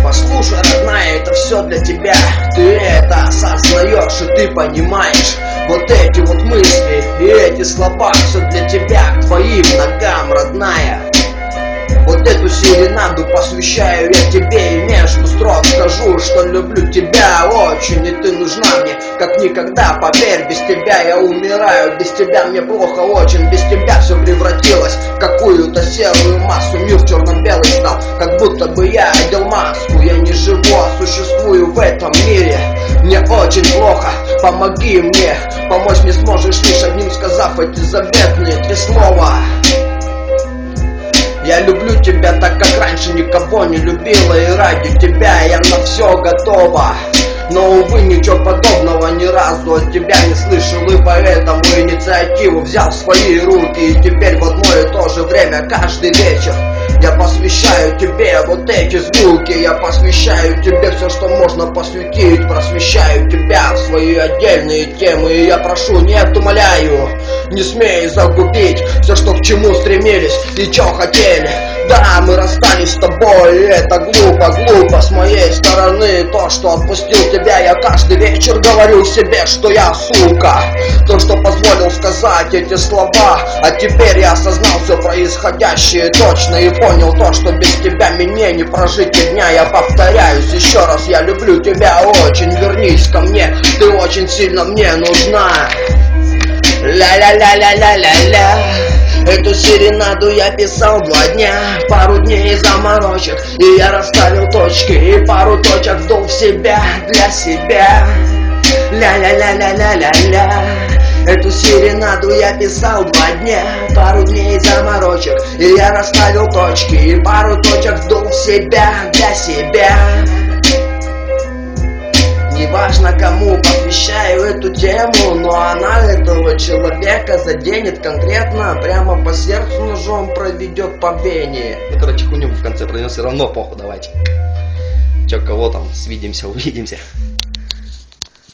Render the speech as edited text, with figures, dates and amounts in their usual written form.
Послушай, родная, это все для тебя. Ты это осознаешь и ты понимаешь. Вот эти вот мысли и эти слова, все для тебя, к твоим ногам, родная. Вот эту серенаду посвящаю я тебе, и между строк скажу, что люблю тебя очень, и ты нужна мне как никогда. Поверь, без тебя я умираю, без тебя мне плохо очень, без тебя все превратилось в какую-то серую массу. Мир черно-белый стал, как будто бы я одел маску. Я не живу, а существую в этом мире. Мне очень плохо, помоги мне. Помочь не сможешь, лишь одним сказав эти заветные 3 слова. Я люблю тебя так, как раньше никого не любила, и ради тебя я на все готова. Но, увы, ничего подобного ни разу от тебя не слышал, и поэтому инициативу взял в свои руки. И теперь в одно и то же время каждый вечер я посвящаю тебе вот эти звуки. Я посвящаю тебе все, что можно посвятить. Просвещаю тебя в свои отдельные темы. И я прошу, нет, умоляю, не смей загубить все, что к чему стремились и что хотели. Да, мы расстались с тобой, и это глупо с моей стороны. То, что отпустил тебя, я каждый вечер говорю себе, что я сука. То, что позволил сказать эти слова. А теперь я осознал все происходящее точно и понял то, что без тебя мне не прожить и дня. Я повторяюсь еще раз, я люблю тебя очень. Вернись ко мне, ты очень сильно мне нужна. Ля-ля-ля-ля-ля-ля-ля. Эту серенаду я писал 2 дня, пару дней заморочек, и я расставил точки, и пару точек вдул в себя для себя. Ля-ля-ля-ля-ля-ля-ля. Эту серенаду я писал 2 дня, пару дней заморочек, и я расставил точки, и пару точек вдул в себя для себя. Неважно кому посвящаю эту тему, но она этого человека заденет конкретно, прямо по сердцу ножом проведет по вене. Ну, короче, хуйню в конце пройдет, все равно похуй, давайте. Че, кого там, свидимся, увидимся.